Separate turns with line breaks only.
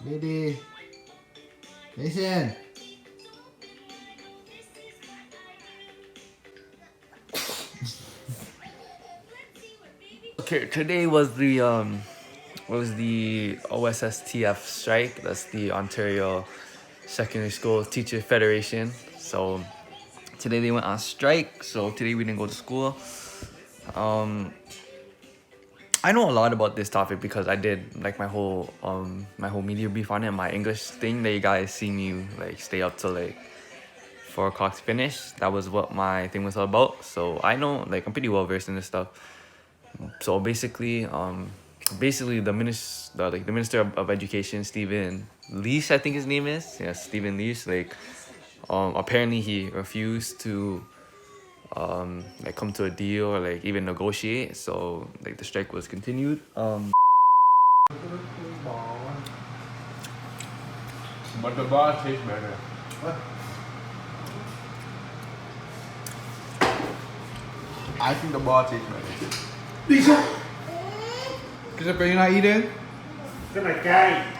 Lady. Listen.
Okay, today was the OSSTF strike. That's the Ontario Secondary School Teacher Federation. So today they went on strike. So today we didn't go to school. I know a lot about this topic because I did like my whole media brief on it, my English thing that you guys see me like stay up till like 4 o'clock to finish. That was what my thing was all about. So I know like I'm pretty well versed in this stuff. So basically, the minister of education, Stephen Leash, I think his name is. Yeah, Stephen Leash. Like, apparently he refused to like come to a deal or like even negotiate. So like the strike was continued.
But the bar tastes better.
What?
I think the bar tastes better.
Lisa! Christopher, you're not eating?
Cái này cay.